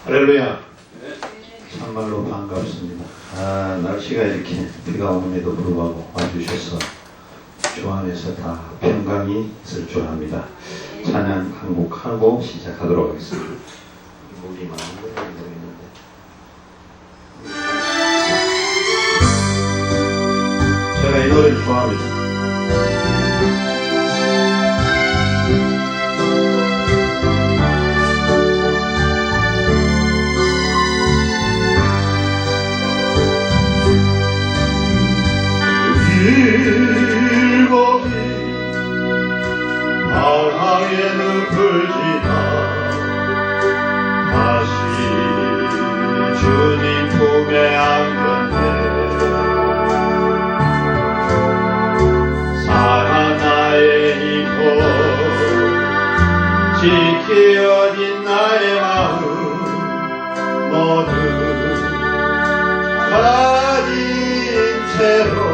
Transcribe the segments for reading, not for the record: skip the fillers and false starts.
할렐루야. 참말로 반갑습니다. 날씨가 이렇게 비가 오는데도 불구하고 와주셔서 주 안에서 다 평강이 있을 줄 압니다. 찬양 한곡하고 시작하도록 하겠습니다. 목이 많은 걸 모르겠는데. 제가 이 노래를 좋아합니다. 일곱이 바람에 늪을 지나 다시 주님 품에 안겼네. 사랑 나의 힘으로 지켜진 나의 마음 모두 가진 채로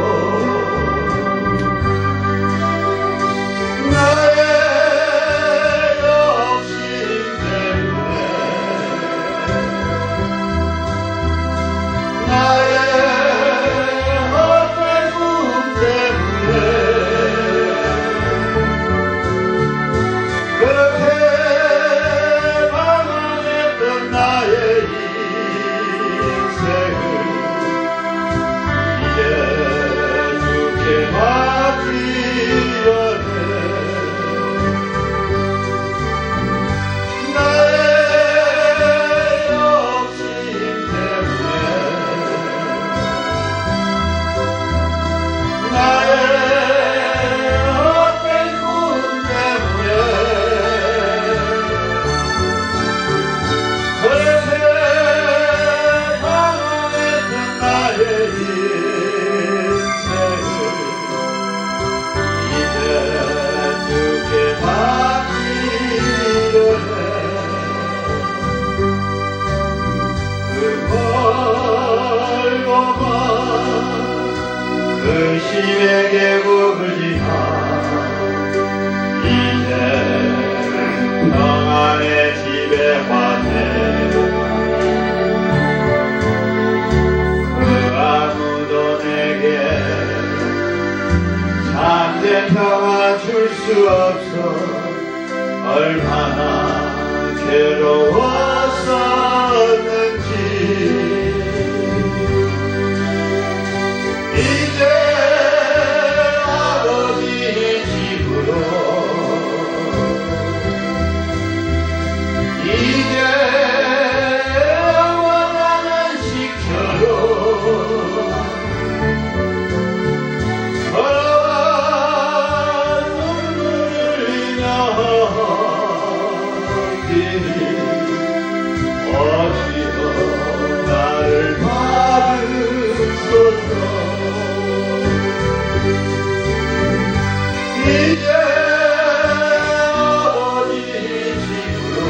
그 심의 계곡을 지나 이제 평안의 집에 왔네. 그 아무도 내게 참된 평안 줄 수 없어 얼마나 괴로웠었는지. 이제 아버지 집으로 이제 원하는 식처로 걸어와 눈물을 흘리며 뛰니 어찌여 나를 받으소서. 이제 아버지 집으로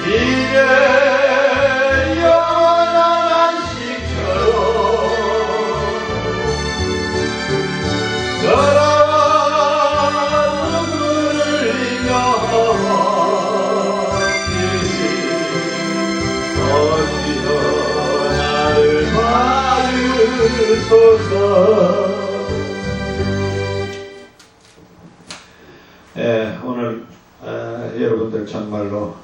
이제 영원한 안식처로 돌아와 눈물을 흘리며 어디서 나를 봐주소서. 오늘 여러분들 정말로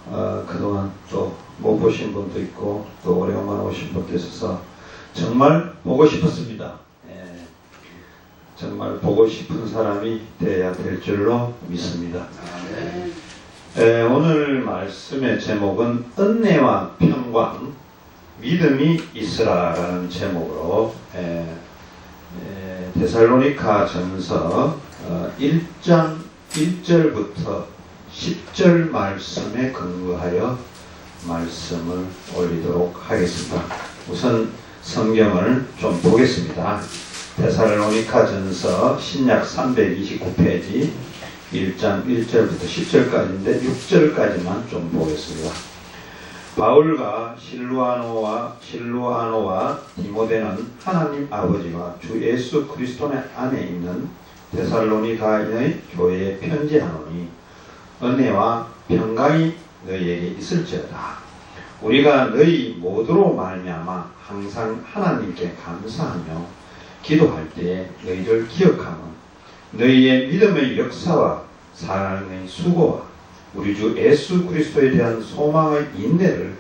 그동안 또 못 보신 분도 있고 또 오래간만에 오신 분도 있어서 정말 보고 싶었습니다. 정말 보고 싶은 사람이 돼야 될 줄로 믿습니다. 오늘 말씀의 제목은 은혜와 평강 믿음이 있으라라는 제목으로 데살로니가 전서 1장 1절부터 10절 말씀에 근거하여 말씀을 올리도록 하겠습니다. 우선 성경을 좀 보겠습니다. 데살로니가 전서 신약 329페이지 1장 1절부터 10절까지인데 6절까지만 좀 보겠습니다. 바울과 실루아노와 디모데는 하나님 아버지와 주 예수 그리스도 안에 있는 데살로니가의 교회에 편지하노니 은혜와 평강이 너희에게 있을지어다. 우리가 너희 모두로 말미암아 항상 하나님께 감사하며 기도할 때에 너희를 기억하며 너희의 믿음의 역사와 사랑의 수고와 우리 주 예수 그리스도에 대한 소망의 인내를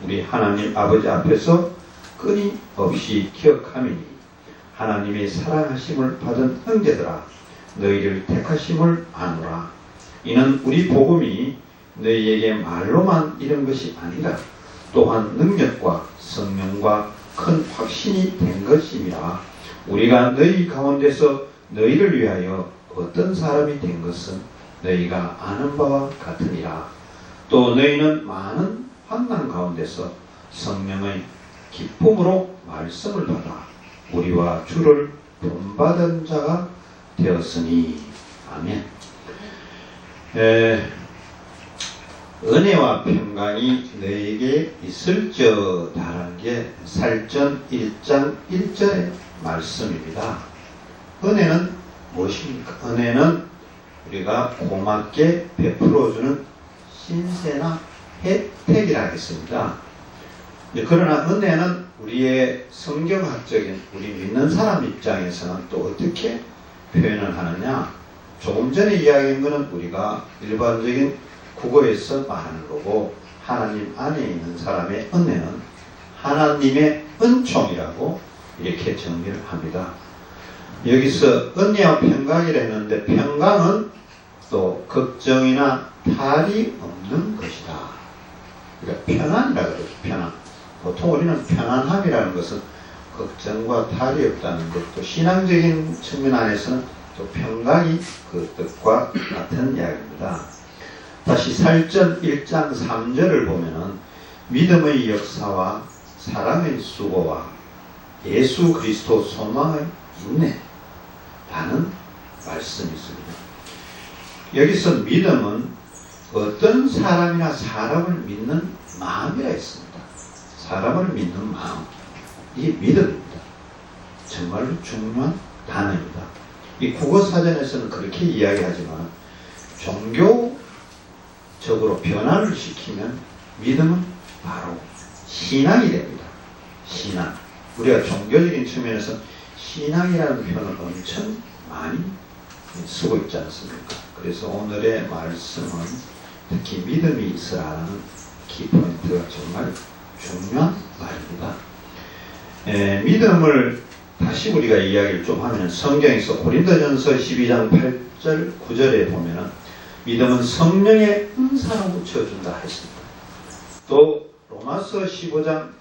우리 하나님 아버지 앞에서 끊임없이 기억하미니 하나님의 사랑하심을 받은 형제들아 너희를 택하심을 아노라. 이는 우리 복음이 너희에게 말로만 이런 것이 아니라 또한 능력과 성령과 큰 확신이 된 것임이라. 우리가 너희 가운데서 너희를 위하여 어떤 사람이 된 것은 너희가 아는 바와 같으니라. 또 너희는 많은 환난 가운데서 성령의 기쁨으로 말씀을 받아 우리와 주를 본받은 자가 되었으니. 아멘. 은혜와 평강이 너에게 있을지어다라는 게 살전 1장 1절의 말씀입니다. 은혜는 무엇입니까? 은혜는 우리가 고맙게 베풀어주는 신세나 혜택이라 하겠습니다. 그러나 은혜는 우리의 성경학적인 우리 믿는 사람 입장에서는 또 어떻게 표현을 하느냐? 조금 전에 이야기한 것은 우리가 일반적인 국어에서 말하는 거고, 하나님 안에 있는 사람의 은혜는 하나님의 은총이라고 이렇게 정리를 합니다. 여기서 은혜와 평강이라 했는데, 평강은 또 걱정이나 탈이 없는 것이다. 그러니까 편안이라 그러죠. 편안. 보통 우리는 편안함이라는 것은 걱정과 탈이 없다는 것도, 신앙적인 측면 안에서는 또 평강이 그 뜻과 같은 이야기입니다. 다시 살전 1장 3절을 보면은 믿음의 역사와 사랑의 수고와 예수 그리스도 소망의 인내라는 말씀이 있습니다. 여기서 믿음은 어떤 사람이나 사람을 믿는 마음이라 했습니다. 사람을 믿는 마음, 이게 믿음입니다. 정말로 중요한 단어입니다. 이 국어사전에서는 그렇게 이야기하지만 종교적으로 변화를 시키면 믿음은 바로 신앙이 됩니다. 신앙. 우리가 종교적인 측면에서 신앙이라는 표현을 엄청 많이 쓰고 있지 않습니까? 그래서 오늘의 말씀은 특히 믿음이 있으라는 키포인트가 정말 중요한 말입니다. 믿음을 다시 우리가 이야기를 좀 하면, 성경에서 고린도전서 12장 8절 9절에 보면은 믿음은 성령의 은사로 채워준다 했습니다. 또 로마서 4장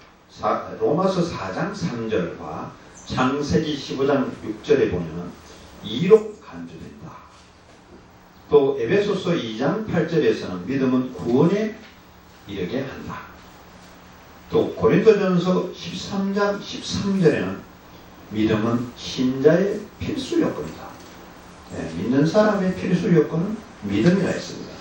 3절과 창세기 15장 6절에 보면은 이로 간주된다. 또 에베소서 2장 8절에서는 믿음은 구원에 이르게 한다. 또 고린도전서 13장 13절에는 믿음은 신자의 필수 요건이다. 믿는 사람의 필수 요건은 믿음이라 했습니다.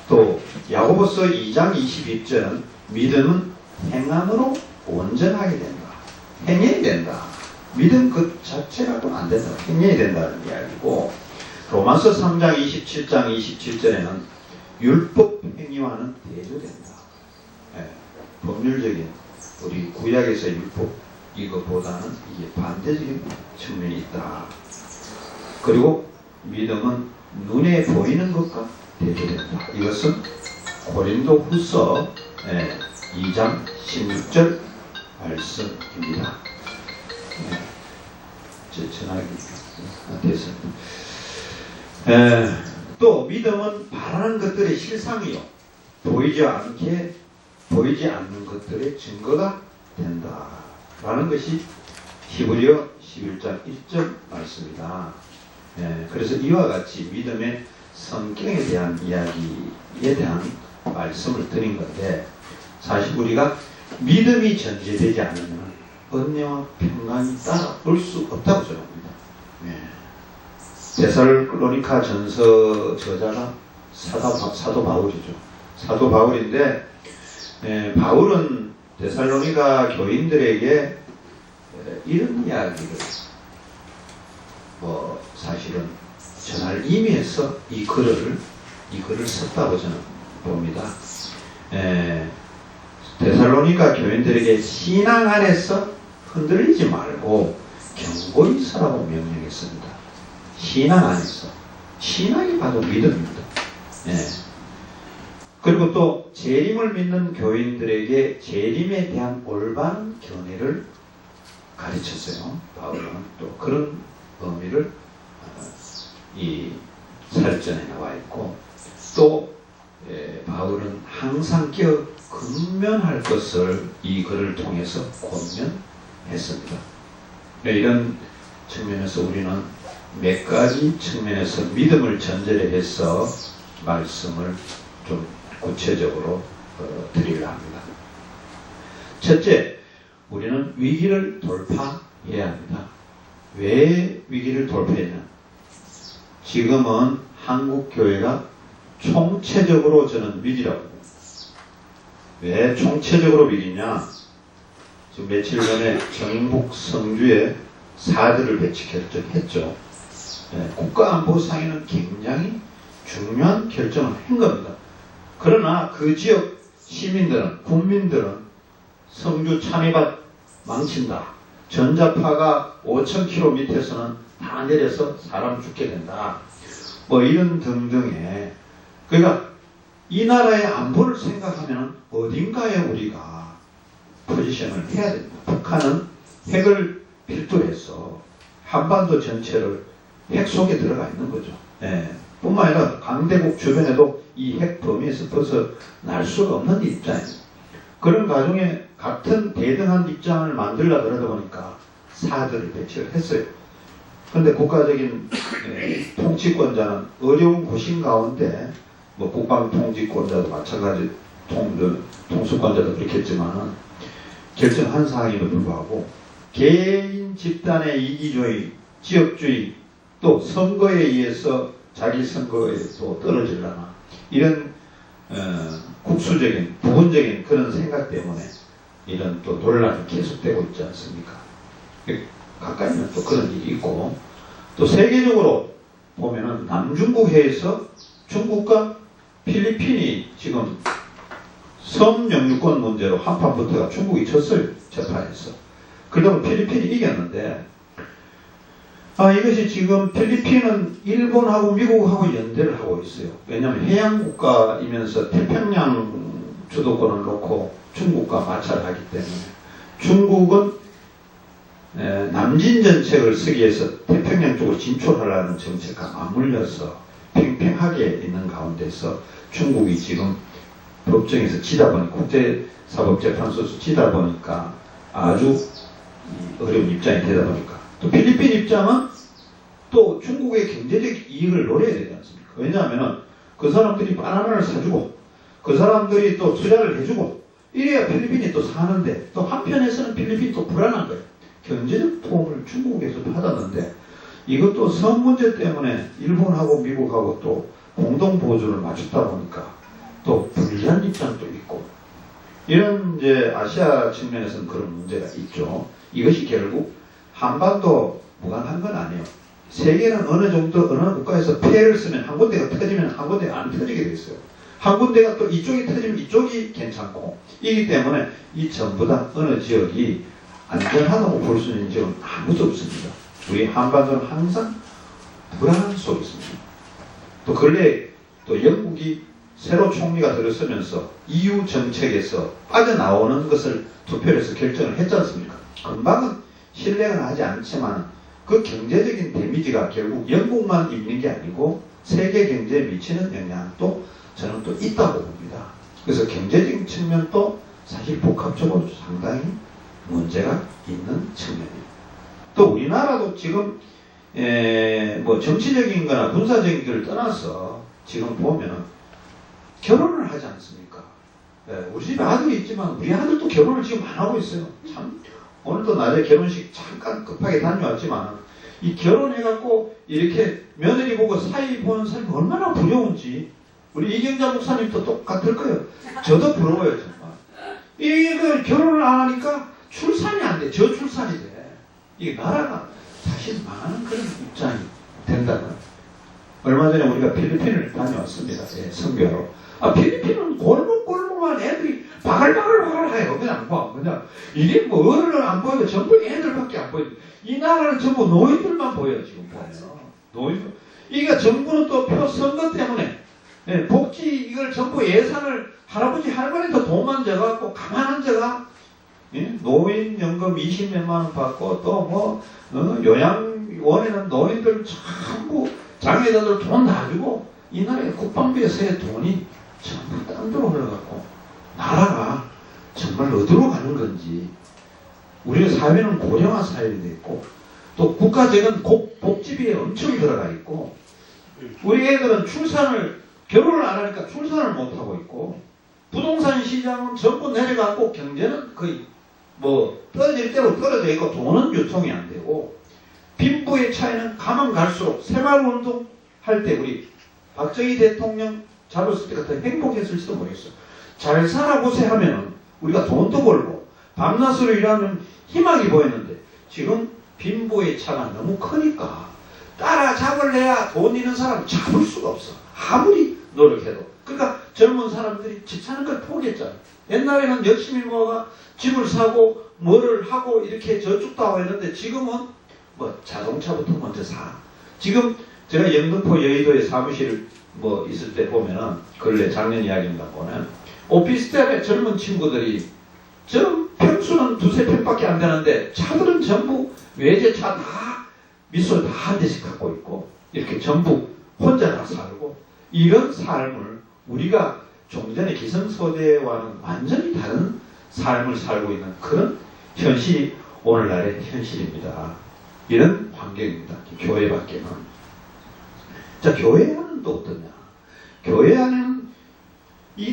또 야고보서 2장 22절은 믿음은 행함으로 온전하게 된다. 행해야 된다. 믿음 그 자체가도 안 된다. 행해야 된다는 이야기고, 로마서 3장 27장 27절에는 율법 행위와는 대조된다. 법률적인 우리 구약에서 율법 이것보다는 이게 반대적인 측면이 있다. 그리고 믿음은 눈에 보이는 것과 대조된다. 이것은 고린도후서 2장 16절 말씀입니다. 전화기 됐습니다. 또 믿음은 바라는 것들의 실상이요, 보이지 않는 것들의 증거가 된다라는 것이 히브리어 11장 1절 말씀이다. 그래서 이와 같이 믿음의 성격에 대한 이야기에 대한 말씀을 드린 건데, 사실 우리가 믿음이 전제되지 않으면 은혜와 평강이 따라올 수 없다고 생각합니다. 데살로니가 전서 저자가 사도 바울이죠. 사도 바울인데, 바울은 데살로니가 교인들에게 이런 이야기를 사실은 전할 의미에서 이 글을 이 글을 썼다고 저는 봅니다. 데살로니가 교인들에게 신앙 안에서 흔들리지 말고 견고히 서라고 명령했습니다. 신앙 안에서. 신앙이 바로 믿음입니다. 그리고 또 재림을 믿는 교인들에게 재림에 대한 올바른 견해를 가르쳤어요. 바울은 또 그런 의미를 이 살전에 나와 있고, 또 바울은 항상 근면할 것을 이 글을 통해서 권면했습니다. 이런 측면에서 우리는 몇 가지 측면에서 믿음을 전제로 해서 말씀을 좀 구체적으로 드리려 합니다. 첫째, 우리는 위기를 돌파해야 합니다. 왜 위기를 돌파했냐? 지금은 한국 교회가 총체적으로 저는 위기라고 봅니다. 왜 총체적으로 위기냐? 지금 며칠 전에 경북 성주에 사드를 배치 결정했죠. 국가안보상에는 굉장히 중요한 결정을 한 겁니다. 그러나 그 지역 시민들은, 국민들은 성주 참외밭 망친다. 전자파가 5,000km 밑에서는 다 내려서 사람 죽게 된다. 뭐 이런 등등의, 그러니까 이 나라의 안보를 생각하면 어딘가에 우리가 포지션을 해야 됩니다. 북한은 핵을 필두해서 한반도 전체를 핵 속에 들어가 있는 거죠. 뿐만 아니라 강대국 주변에도 이 핵 범위에서 벗어날 수가 없는 입장입니다. 그런 가정에 같은 대등한 입장을 만들려고 그러다 보니까 사드를 배치를 했어요. 그런데 국가적인 통치권자는 어려운 고심 가운데, 뭐 국방통치권자도 마찬가지, 통수권자도 그렇겠지만 결정한 사항임에도 불구하고 개인 집단의 이기주의, 지역주의, 또 선거에 의해서 자기 선거에 또 떨어지려나, 이런 국수적인, 부분적인 그런 생각 때문에 이런 또 논란이 계속되고 있지 않습니까? 가까이는 또 그런 일이 있고, 또 세계적으로 보면은 남중국해에서 중국과 필리핀이 지금 섬 영유권 문제로 한판부터가 중국이 졌어요. 재판에서. 그러다 필리핀이 이겼는데, 이것이 지금 필리핀은 일본하고 미국하고 연대를 하고 있어요. 왜냐하면 해양국가이면서 태평양 주도권을 놓고 중국과 마찰을 하기 때문에, 중국은 남진 정책을 쓰기 위해서 태평양 쪽으로 진출하려는 정책과 맞물려서 팽팽하게 있는 가운데서 중국이 지금 법정에서 지다 보니, 국제사법재판소에서 지다 보니까 아주 어려운 입장이 되다 보니까, 또 필리핀 입장은 또 중국의 경제적 이익을 노려야 되지 않습니까? 왜냐하면 그 사람들이 바나나를 사주고 그 사람들이 또 투자를 해주고 이래야 필리핀이 또 사는데, 또 한편에서는 필리핀이 또 불안한 거예요. 경제적 도움을 중국에서 받았는데 이것도 섬 문제 때문에 일본하고 미국하고 또 공동 보조를 맞췄다 보니까 또 불리한 입장도 있고, 이런 이제 아시아 측면에서는 그런 문제가 있죠. 이것이 결국 한반도 무관한 건 아니에요. 세계는 어느 정도 어느 국가에서 폐를 쓰면 한 군데가 터지면 한 군데가 안 터지게 돼 있어요. 한 군데가 또 이쪽이 터지면 이쪽이 괜찮고, 이기 때문에 이 전부 다 어느 지역이 안전하다고 볼 수 있는 지역은 아무도 없습니다. 우리 한반도는 항상 불안 속에 있습니다. 또 근래 또 영국이 새로 총리가 들어서면서 EU 정책에서 빠져나오는 것을 투표해서 결정을 했지 않습니까? 금방은 신뢰는 하지 않지만 그 경제적인 데미지가 결국 영국만 있는 게 아니고 세계 경제에 미치는 영향도 저는 또 있다고 봅니다. 그래서 경제적인 측면도 사실 복합적으로 상당히 문제가 있는 측면입니다. 또 우리나라도 지금 뭐 정치적인 거나 군사적인 것을 떠나서 지금 보면은 결혼을 하지 않습니까? 우리 집에 아들이 있지만 우리 아들도 결혼을 지금 안 하고 있어요. 참, 오늘도 낮에 결혼식 잠깐 급하게 다녀왔지만 이 결혼해갖고 이렇게 며느리 보고 사이 보는 사람이 얼마나 부러운지, 우리 이경자 목사님도 똑같을 거예요. 저도 부러워요, 정말. 이게 결혼을 안 하니까 출산이 안 돼. 저출산이 돼. 이게 나라가 사실 망하는 그런 입장이 된다는. 얼마 전에 우리가 필리핀을 다녀왔습니다. 예, 선교로. 필리핀은 골목골목만 애들이 바글바글바글해요. 그냥 그냥 이게 뭐 어른은 안 보이고 전부 애들밖에 안 보여요. 이 나라는 전부 노인들만 보여요. 지금 보면 노인들. 이게 정부는 또 선거 때문에 복지 이걸 전부 예산을 할아버지 할머니도 돈만 져갖고 가만 앉아가 노인연금 20몇만 원 받고 또 요양원에는 노인들 전부 장애자들 돈 다 주고 이 나라의 국방비에 새 돈이 전부 딴 데로 흘러가고 나라가 정말 어디로 가는 건지 우리 사회는 고령화 사회가 됐고 또 국가적인 복지비에 엄청 들어가 있고 우리 애들은 결혼을 안 하니까 출산을 못하고 있고 부동산 시장은 전부 내려가고 경제는 거의 떨어질 대로 떨어져 있고 돈은 유통이 안 되고 빈부의 차이는 가면 갈수록 새마을운동 할 때 우리 박정희 대통령 잡았을 때가 더 행복했을지도 모르겠어. 잘 살아보세 하면은 우리가 돈도 벌고 밤낮으로 일하면 희망이 보였는데 지금 빈부의 차가 너무 크니까 따라잡을래야 돈 있는 사람 잡을 수가 없어. 아무리 노력해도. 그러니까 젊은 사람들이 집 사는 걸 포기했잖아. 옛날에는 열심히 모아가 집을 사고 뭐를 하고 이렇게 저축도 하고 했는데 지금은 자동차부터 먼저 사. 지금 제가 영등포 여의도에 사무실 있을 때 보면은 작년 이야기인가 보면 오피스텔에 젊은 친구들이 평수는 두세 평밖에 안 되는데 차들은 전부 외제차 다 밑솔 다 한 대씩 갖고 있고 이렇게 전부 혼자 다 살고 이런 삶을 우리가 좀 전에 기성소대와는 완전히 다른 삶을 살고 있는 그런 현실이 오늘날의 현실입니다. 이런 환경입니다. 교회 밖에는. 자, 교회 안은 또 어떠냐? 교회 안에는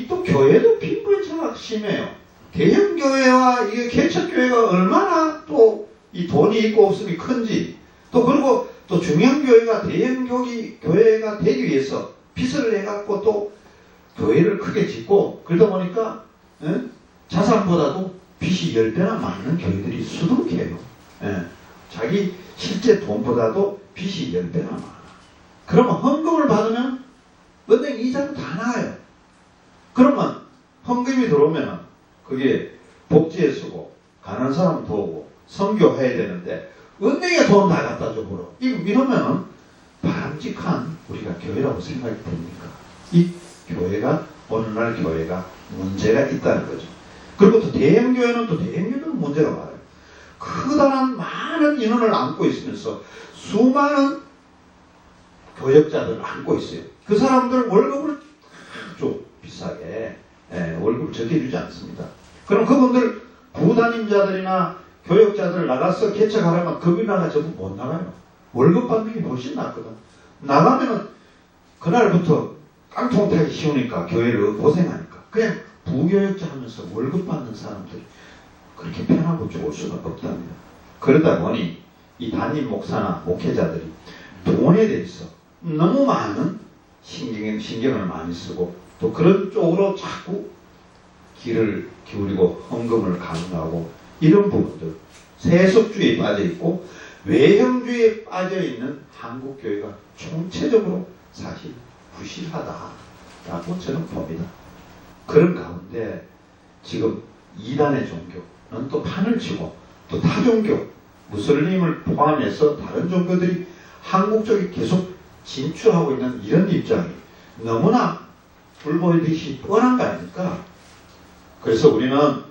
또 교회도 빈부의 차가 심해요. 대형 교회와 이게 개척 교회가 얼마나 또 이 돈이 있고 없음이 큰지 그리고 또 중형 교회가 대형 교회가 되기 위해서 빚을 내갖고 또 교회를 크게 짓고 그러다 보니까 자산보다도 빚이 10배나 많은 교회들이 수두룩해요. 자기 실제 돈보다도 빚이 10배나 많아. 그러면 헌금을 받으면 은행 이자는 다 나와요. 그러면 헌금이 들어오면 그게 복지에 쓰고 가난한 사람 도우고 선교해야 되는데 은행에 돈 다 갖다 줘버려. 이러면 바람직한 우리가 교회라고 생각이 됩니까? 이 교회가 오늘날 교회가 문제가 있다는 거죠. 그리고 또 대형교회는 대형교회는 문제가 많아요. 커다란 많은 인원을 안고 있으면서 수많은 교역자들을 안고 있어요. 그 사람들 월급을 아주 비싸게 월급을 적게 주지 않습니다. 그럼 그분들 부담임자들이나 교역자들 나가서 개척하려면 급여나가 전부 못 나가요. 월급 받는 게 훨씬 낫거든. 나가면은 그날부터 깡통 타기 쉬우니까 교회를 고생하니까 그냥 부교역자 하면서 월급 받는 사람들이 그렇게 편하고 좋을 수가 없답니다. 그러다 보니 이 담임 목사나 목회자들이 돈에 대해서 너무 많은 신경을 많이 쓰고 또 그런 쪽으로 자꾸 길을 기울이고 헌금을 강요하고 이런 부분들 세속주의에 빠져있고 외형주의에 빠져있는 한국교회가 총체적으로 사실 부실하다라고 저는 봅니다. 그런 가운데 지금 이단의 종교는 또 판을 치고 또 타종교 무슬림을 포함해서 다른 종교들이 한국 쪽에 계속 진출하고 있는 이런 입장이 너무나 불보듯이 뻔한 거 아닙니까? 그래서 우리는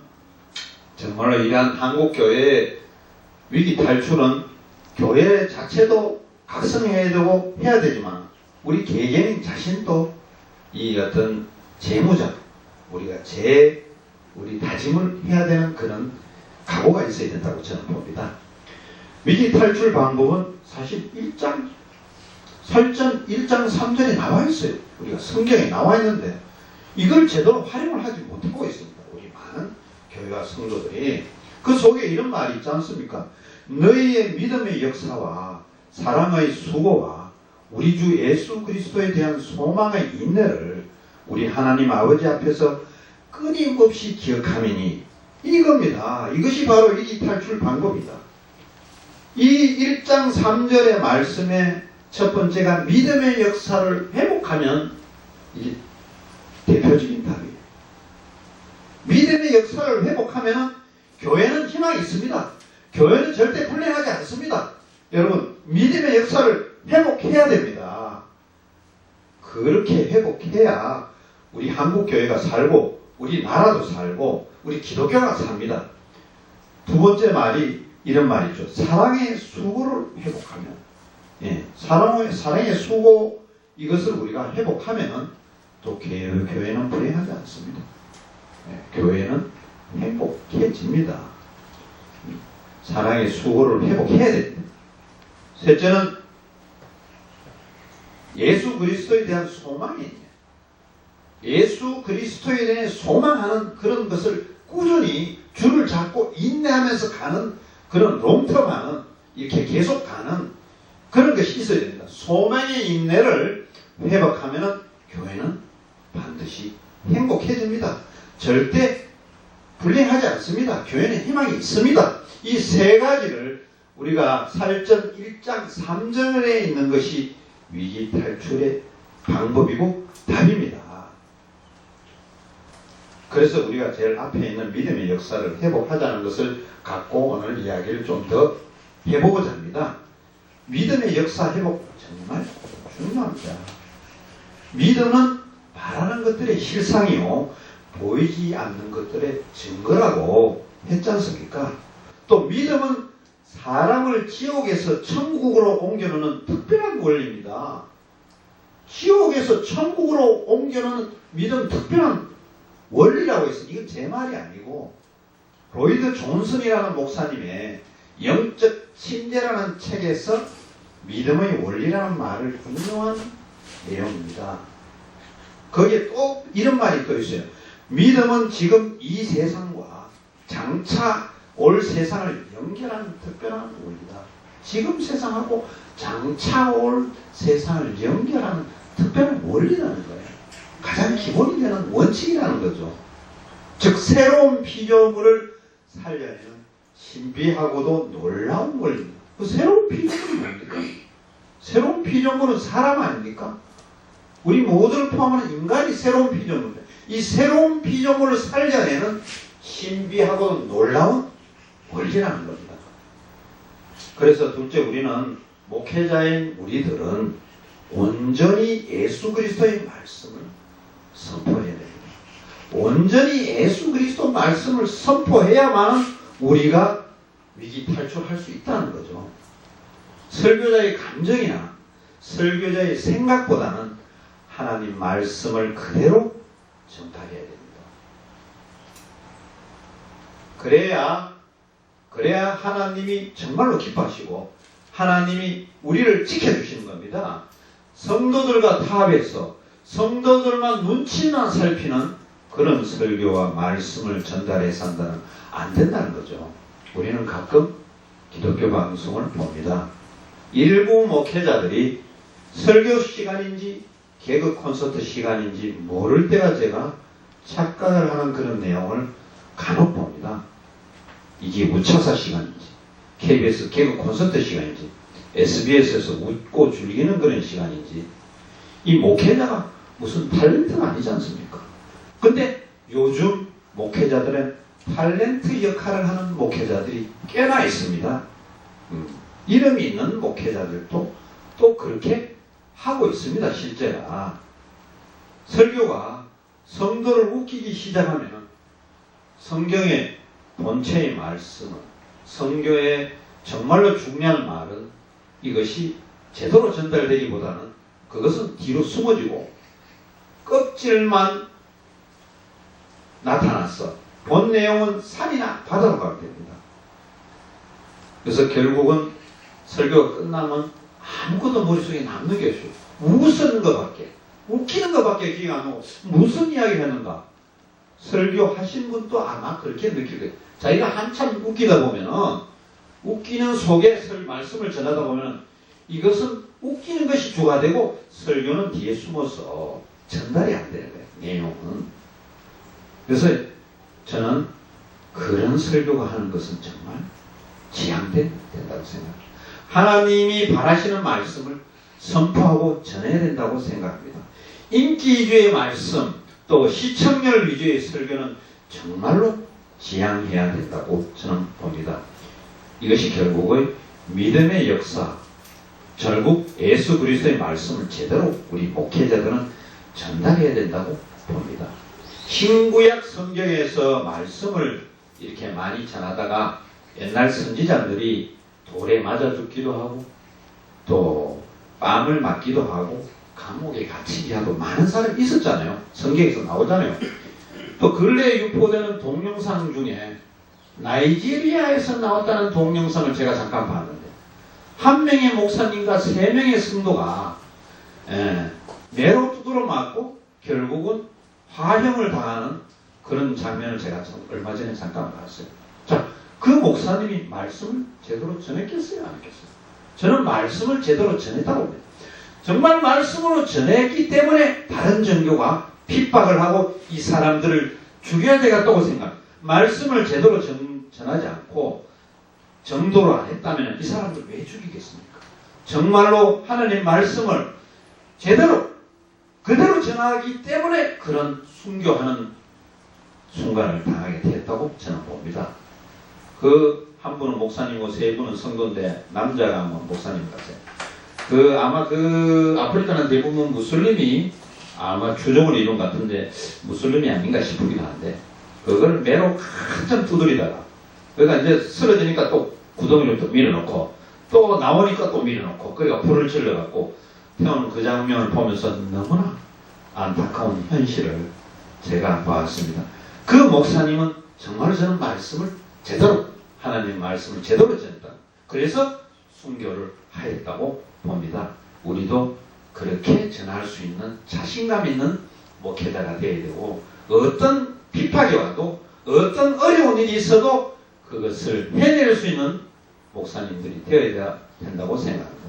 정말로 이러한 한국교회의 위기 탈출은 교회 자체도 각성해야 되고 해야 되지만 우리 개개인 자신도 이 어떤 재무적 우리 다짐을 해야 되는 그런 각오가 있어야 된다고 저는 봅니다. 위기 탈출 방법은 사실 설전 1장 3절에 나와 있어요. 우리가 성경에 나와 있는데 이걸 제대로 활용을 하지 못하고 있습니다. 우리 많은 교회와 성도들이 그 속에 이런 말이 있지 않습니까? 너희의 믿음의 역사와 사랑의 수고와 우리 주 예수 그리스도에 대한 소망의 인내를 우리 하나님 아버지 앞에서 끊임없이 기억하미니 이겁니다. 이것이 바로 위기 탈출 방법이다. 이 1장 3절의 말씀에 첫 번째가 믿음의 역사를 회복하면 이게 대표적인 답이에요. 믿음의 역사를 회복하면 교회는 희망이 있습니다. 교회는 절대 불행하지 않습니다. 여러분, 믿음의 역사를 회복해야 됩니다. 그렇게 회복해야 우리 한국교회가 살고 우리 나라도 살고 우리 기독교가 삽니다. 두 번째 말이 이런 말이죠. 사랑의 수고를 회복하면, 사랑의 수고, 이것을 우리가 회복하면 또 교회는 불행하지 않습니다. 교회는 행복해집니다. 사랑의 수고를 회복해야 됩니다. 셋째는 예수 그리스도에 대한 소망이에요. 예수 그리스도에 대해 소망하는 그런 것을 꾸준히 줄을 잡고 인내하면서 가는 그런 롱텀하는, 이렇게 계속 가는 그런 것이 있어야 됩니다. 소망의 인내를 회복하면 교회는 반드시 행복해집니다. 절대 불행하지 않습니다. 교회는 희망이 있습니다. 이 세 가지를 우리가 사절전 1장 3절에 있는 것이 위기 탈출의 방법이고 답입니다. 그래서 우리가 제일 앞에 있는 믿음의 역사를 회복하자는 것을 갖고 오늘 이야기를 좀 더 해보고자 합니다. 믿음의 역사 회복 정말 중요합니다. 믿음은 바라는 것들의 실상이요, 보이지 않는 것들의 증거라고 했지 않습니까? 또 믿음은 사람을 지옥에서 천국으로 옮겨놓는 특별한 원리입니다. 지옥에서 천국으로 옮겨놓는 믿음 특별한 원리라고 했어요. 이건 제 말이 아니고 로이드 존슨이라는 목사님의 영적 침대라는 책에서 믿음의 원리라는 말을 인용한 내용입니다. 거기에 또 이런 말이 또 있어요. 믿음은 지금 이 세상과 장차 올 세상을 연결하는 특별한 원리다. 지금 세상하고 장차 올 세상을 연결하는 특별한 원리라는 거예요. 가장 기본이 되는 원칙이라는 거죠. 즉 새로운 피조물을 살려내는 신비하고도 놀라운 원리입니다. 그 새로운 피조물이 뭡니까? 새로운 피조물은 사람 아닙니까? 우리 모두를 포함하는 인간이 새로운 피조물입니다. 이 새로운 피조물을 살려내는 신비하고 놀라운 원리라는 겁니다. 그래서 둘째, 우리는 목회자인 우리들은 온전히 예수 그리스도의 말씀을 선포해야 됩니다. 온전히 예수 그리스도 말씀을 선포해야만 우리가 위기 탈출할 수 있다는 거죠. 설교자의 감정이나 설교자의 생각보다는 하나님 말씀을 그대로 전달해야 됩니다. 그래야 하나님이 정말로 기뻐하시고 하나님이 우리를 지켜주시는 겁니다. 성도들과 타협해서 성도들만 눈치만 살피는 그런 설교와 말씀을 전달해서 한다는 안 된다는 거죠. 우리는 가끔 기독교 방송을 봅니다. 일부 목회자들이 설교 시간인지 개그 콘서트 시간인지 모를 때가 제가 착각을 하는 그런 내용을 간혹 봅니다. 이게 우차사 시간인지 KBS 개그 콘서트 시간인지 SBS에서 웃고 즐기는 그런 시간인지, 이 목회자가 무슨 탤런트가 아니지 않습니까? 근데 요즘 목회자들은 탤런트 역할을 하는 목회자들이 꽤나 있습니다. 이름이 있는 목회자들도 또 그렇게 하고 있습니다. 실제라. 설교가 성도를 웃기기 시작하면 성경의 본체의 말씀은, 성경의 정말로 중요한 말은 이것이 제대로 전달되기보다는 그것은 뒤로 숨어지고 껍질만 나타났어. 본 내용은 산이나 바다로 가게 됩니다. 그래서 결국은 설교가 끝나면 아무것도 머릿속에 남는 게 없어요. 웃는 것밖에, 웃기는 것밖에 기억 안 나고 무슨 이야기를 했는가. 설교하신 분도 아마 그렇게 느낄 거예요. 자기가 한참 웃기다 보면은, 웃기는 속에 말씀을 전하다 보면은 이것은 웃기는 것이 주가 되고 설교는 뒤에 숨어서 전달이 안 되는 거예요. 내용은. 그래서 저는 그런 설교가 하는 것은 정말 지양된다고 생각합니다. 하나님이 바라시는 말씀을 선포하고 전해야 된다고 생각합니다. 인기 위주의 말씀, 또 시청률 위주의 설교는 정말로 지양해야 된다고 저는 봅니다. 이것이 결국의 믿음의 역사, 결국 예수 그리스도의 말씀을 제대로 우리 목회자들은 전달해야 된다고 봅니다. 신구약 성경에서 말씀을 이렇게 많이 전하다가 옛날 선지자들이 돌에 맞아 죽기도 하고 또 뺨을 맞기도 하고 감옥에 갇히기도 하고 많은 사람이 있었잖아요. 성경에서 나오잖아요. 또 근래에 유포되는 동영상 중에 나이지리아에서 나왔다는 동영상을 제가 잠깐 봤는데 한 명의 목사님과 3명의 성도가 매로 두드러 맞고 결국은 화형을 당하는 그런 장면을 제가 얼마 전에 잠깐 봤어요. 자, 그 목사님이 말씀을 제대로 전했겠어요? 안 했겠어요? 저는 말씀을 제대로 전했다고 봅니다. 정말 말씀으로 전했기 때문에 다른 종교가 핍박을 하고 이 사람들을 죽여야 되겠다고 생각합니다. 말씀을 제대로 전하지 않고 정도로 안 했다면 이 사람들 왜 죽이겠습니까? 정말로 하나님 말씀을 제대로 그대로 전하기 때문에 그런 순교하는 순간을 당하게 되었다고 저는 봅니다. 그 한 분은 목사님이고 3분은 성도인데 남자가 뭐 목사님 같아요. 아마 아프리카는 대부분 무슬림이 아마 주종을 이룬 것 같은데 무슬림이 아닌가 싶기도 한데 그걸 매로 한참 두드리다가 그러니까 이제 쓰러지니까 또 구덩이를 또 밀어넣고 또 나오니까 또 밀어넣고 그러니까 불을 질러갖고 태우는 그 장면을 보면서 너무나 안타까운 현실을 제가 보았습니다. 그 목사님은 정말 저는 말씀을 제대로 하나님 말씀을 제대로 전했다. 그래서 순교를 하였다고 봅니다. 우리도 그렇게 전할 수 있는 자신감 있는 목회자가 되어야 되고 어떤 핍박이 와도 어떤 어려운 일이 있어도 그것을 해낼 수 있는 목사님들이 되어야 된다고 생각합니다.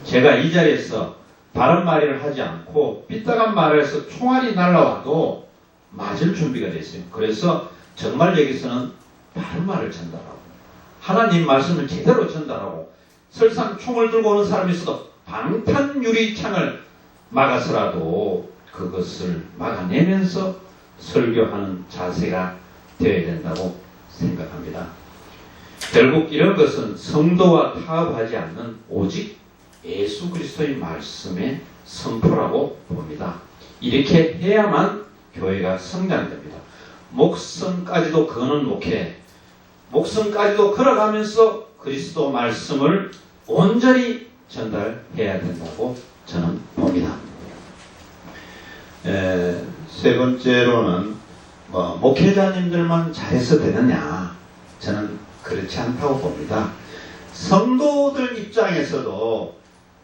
제가 이 자리에서 바른 말을 하지 않고 삐딱한 말을 해서 총알이 날라와도 맞을 준비가 됐어요. 그래서 정말 여기서는 바른 말을 전달하고 하나님 말씀을 제대로 전달하고 설상 총을 들고 오는 사람이 있어도 방탄 유리창을 막아서라도 그것을 막아내면서 설교하는 자세가 되어야 된다고 생각합니다. 결국 이런 것은 성도와 타협하지 않는 오직 예수 그리스도의 말씀의 선포라고 봅니다. 이렇게 해야만 교회가 성장됩니다. 목성까지도 거는 목회, 목성까지도 걸어가면서 그리스도 말씀을 온전히 전달해야 된다고 저는 봅니다. 세 번째로는 목회자님들만 잘해서 되느냐? 저는 그렇지 않다고 봅니다. 성도들 입장에서도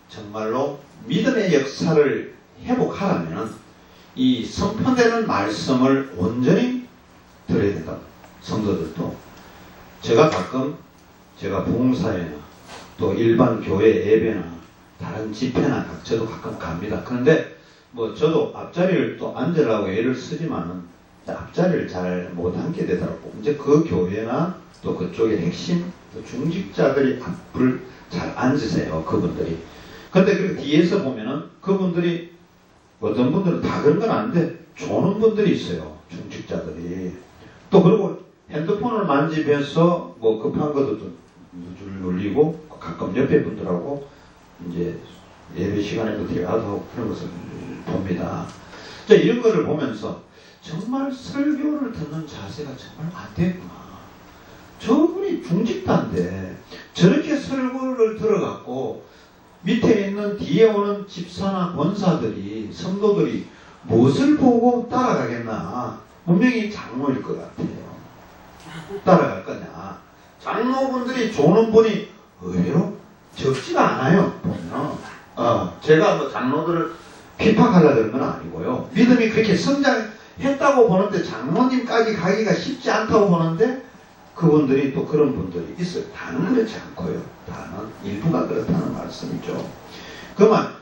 정말로 믿음의 역사를 회복하려면 이 선포되는 말씀을 온전히 들어야 된다. 성도들도. 제가 가끔 제가 부흥사회나 또 일반 교회 예배나 다른 집회나 저도 가끔 갑니다. 그런데 저도 앞자리를 또 앉으라고 애를 쓰지만은 앞자리를 잘 못 앉게 되더라고. 이제 그 교회나 또 그쪽의 핵심 중직자들이 앞을 잘 앉으세요. 그분들이. 근데 그 뒤에서 보면은 그분들이 어떤 분들은 다 그런 건 아닌데 조는 분들이 있어요. 중직자들이. 또 그리고 핸드폰을 만지면서 급한 것도 좀 눌리고 가끔 옆에 분들하고 이제 예배 시간에도 대화하고 그런 것을 봅니다. 자, 이런 거를 보면서 정말 설교를 듣는 자세가 정말 안 되구나. 저분이 중직자인데 저렇게 설교를 들어갖고 밑에 있는 뒤에 오는 집사나 권사들이 성도들이 무엇을 보고 따라가겠나. 분명히 장로일 것 같아요. 따라갈 거냐. 장로분들이 조는 분이 의외로 적지가 않아요. 보면 제가 장로들을 핍박하려고 그런 건 아니고요. 믿음이 그렇게 성장했다고 보는데 장로님까지 가기가 쉽지 않다고 보는데 그분들이 또 그런 분들이 있어요. 다는 그렇지 않고요. 다는 일부가 그렇다는 말씀이죠. 그만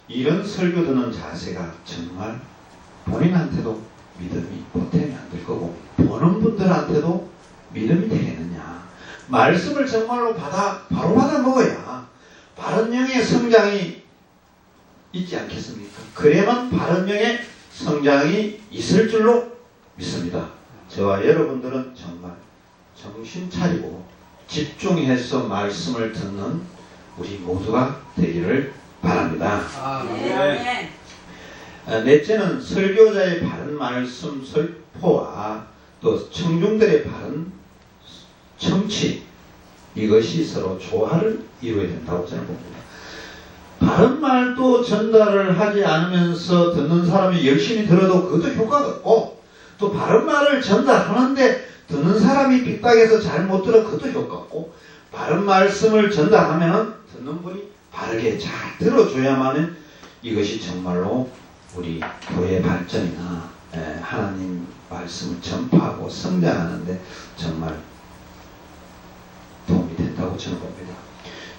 이런 설교 듣는 자세가 정말 본인한테도 믿음이 보탬이 안 될 거고 보는 분들한테도 믿음이 되겠느냐. 말씀을 정말로 바로 받아 먹어야 바른 영의 성장이 있지 않겠습니까? 그래야만 바른 영의 성장이 있을 줄로 믿습니다. 저와 여러분들은 정말 정신 차리고 집중해서 말씀을 듣는 우리 모두가 되기를 바랍니다. 네. 넷째는 설교자의 바른 말씀 설포와 또 청중들의 바른 청취, 이것이 서로 조화를 이루어야 된다고 저는 봅니다. 바른 말도 전달을 하지 않으면서 듣는 사람이 열심히 들어도 그것도 효과가 없고, 또 바른 말을 전달하는데 듣는 사람이 삐딱해서 잘 못 들어 그것도 효과 없고, 바른 말씀을 전달하면 듣는 분이 바르게 잘 들어줘야만 이것이 정말로 우리 교회 발전이나 하나님 말씀을 전파하고 성장하는데 정말 도움이 된다고 저는 봅니다.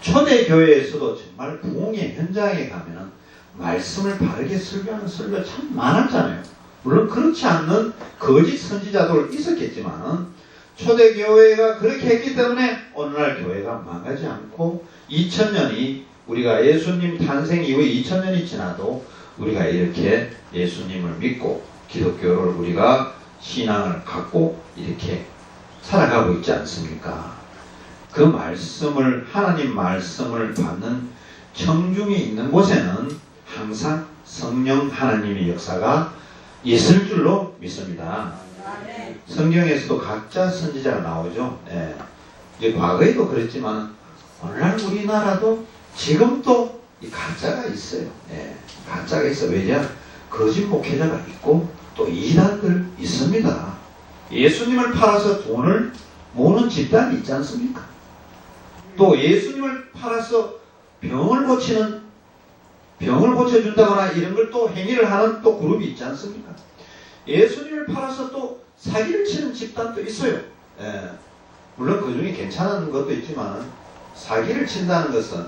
초대교회에서도 정말 부흥의 현장에 가면은 말씀을 바르게 설교하는 설교가 참 많았잖아요. 물론 그렇지 않는 거짓 선지자도 있었겠지만 초대교회가 그렇게 했기 때문에 오늘날 교회가 망하지 않고 2000년이 우리가 예수님 탄생 이후에 2000년이 지나도 우리가 이렇게 예수님을 믿고 기독교를 우리가 신앙을 갖고 이렇게 살아가고 있지 않습니까? 그 말씀을, 하나님 말씀을 받는 청중이 있는 곳에는 항상 성령 하나님의 역사가 있을 줄로 믿습니다. 성경에서도 각자 선지자가 나오죠. 이제 과거에도 그랬지만 오늘날 우리나라도 지금도 이 가짜가 있어요. 가짜가 있어. 왜냐? 거짓 목회자가 있고 또 이단들 있습니다. 예수님을 팔아서 돈을 모으는 집단이 있지 않습니까? 또 예수님을 팔아서 병을 고쳐준다거나 이런 걸 또 행위를 하는 또 그룹이 있지 않습니까? 예수님을 팔아서 또 사기를 치는 집단도 있어요. 물론 그 중에 괜찮은 것도 있지만 사기를 친다는 것은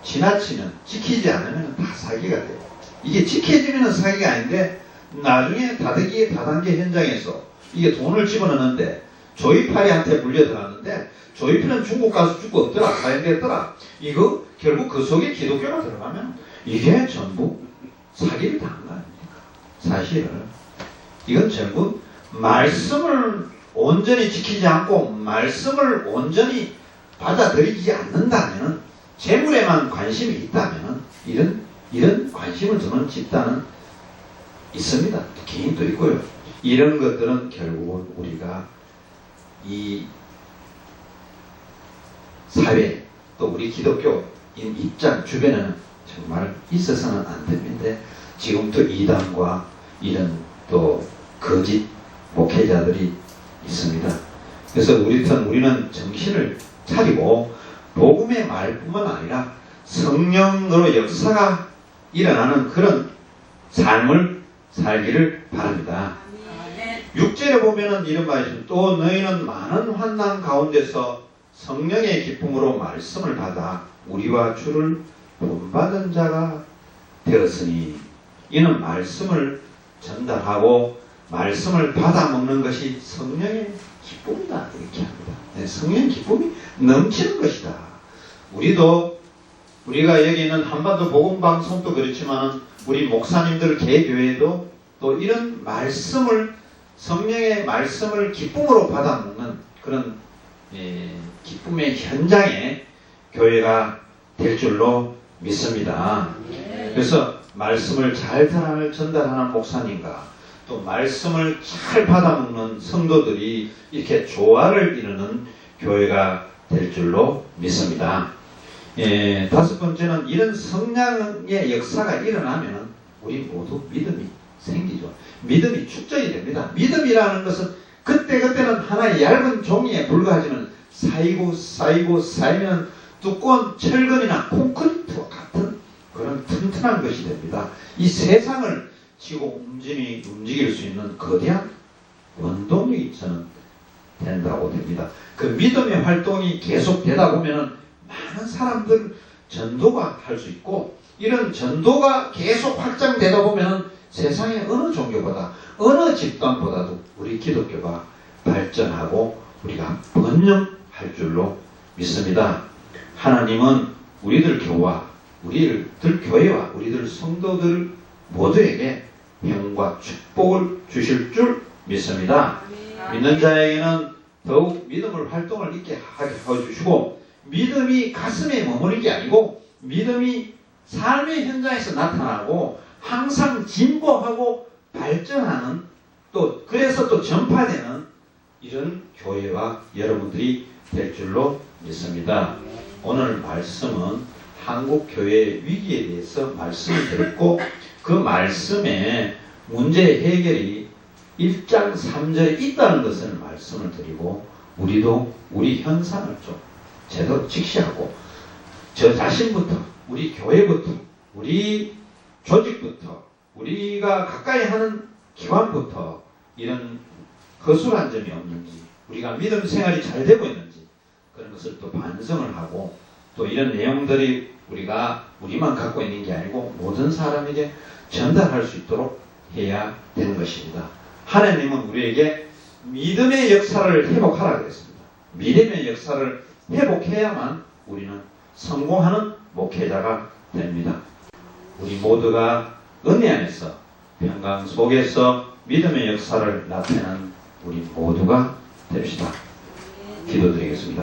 지나치면, 지키지 않으면 다 사기가 돼요. 이게 지켜지면 사기가 아닌데 나중에 다단계 현장에서 이게 돈을 집어넣는데 조이파리한테 물려들었는데 조이파리는 중국 가서 죽고 없더라, 가연됐더라. 이거 결국 그 속에 기독교가 들어가면 이게 전부 사기를 당한 거 아닙니까? 사실은 이건 전부 말씀을 온전히 지키지 않고 말씀을 온전히 받아들이지 않는다면, 재물에만 관심이 있다면 이런 관심을 두는 집단은 있습니다. 개인도 있고요. 이런 것들은 결국은 우리가 이 사회 또 우리 기독교인 입장 주변에는 정말 있어서는 안 됩니다. 지금도 이단과 이런 또 거짓 목회자들이 있습니다. 그래서 우리는 정신을 차리고 복음의 말뿐만 아니라 성령으로 역사가 일어나는 그런 삶을 살기를 바랍니다. 6절에 보면은 이런 말이 있습니다. 또 너희는 많은 환난 가운데서 성령의 기쁨으로 말씀을 받아 우리와 주를 본받은 자가 되었으니, 이는 말씀을 전달하고 말씀을 받아 먹는 것이 성령의 기쁨이다, 이렇게 합니다. 성령의 기쁨이 넘치는 것이다. 우리가 여기 있는 한반도 복음방송도 그렇지만 우리 목사님들 개교회도 또 이런 말씀을, 성령의 말씀을 기쁨으로 받아 먹는 그런 기쁨의 현장에 교회가 될 줄로 믿습니다. 그래서 말씀을 잘 전달하는 목사님과 또 말씀을 잘 받아먹는 성도들이 이렇게 조화를 이루는 교회가 될 줄로 믿습니다. 다섯 번째는 이런 성령의 역사가 일어나면 우리 모두 믿음이 생기죠. 믿음이 축적이 됩니다. 믿음이라는 것은 그때는 하나의 얇은 종이에 불과하지만 쌓이면 두꺼운 철근이나 콘크리트와 같은 그런 튼튼한 것이 됩니다. 이 세상을 치고 움직일 수 있는 거대한 원동력이 저는 된다고 됩니다. 그 믿음의 활동이 계속 되다 보면은 많은 사람들 전도가 할 수 있고, 이런 전도가 계속 확장되다 보면은 세상의 어느 종교보다, 어느 집단보다도 우리 기독교가 발전하고 우리가 번영할 줄로 믿습니다. 하나님은 우리들 교회와 우리들 성도들 모두에게 평과 축복을 주실 줄 믿습니다. 믿는 자에게는 더욱 믿음을 활동을 있게 하게 해주시고, 믿음이 가슴에 머무는 게 아니고 믿음이 삶의 현장에서 나타나고 항상 진보하고 발전하는, 또 그래서 또 전파되는 이런 교회와 여러분들이 될 줄로 믿습니다. 오늘 말씀은 한국 교회의 위기에 대해서 말씀을 드렸고, 그 말씀에 문제 해결이 1장 3절에 있다는 것을 말씀을 드리고, 우리도 우리 현상을 좀 제대로 직시하고, 저 자신부터, 우리 교회부터, 우리 조직부터, 우리가 가까이 하는 기관부터 이런 허술한 점이 없는지, 우리가 믿음 생활이 잘 되고 있는지, 그런 것을 또 반성을 하고, 또 이런 내용들이 우리만 갖고 있는 게 아니고 모든 사람에게 전달할 수 있도록 해야 되는 것입니다. 하나님은 우리에게 믿음의 역사를 회복하라 그랬습니다. 믿음의 역사를 회복해야만 우리는 성공하는 목회자가 됩니다. 우리 모두가 은혜 안에서, 평강 속에서 믿음의 역사를 나타내는 우리 모두가 됩시다. 기도드리겠습니다.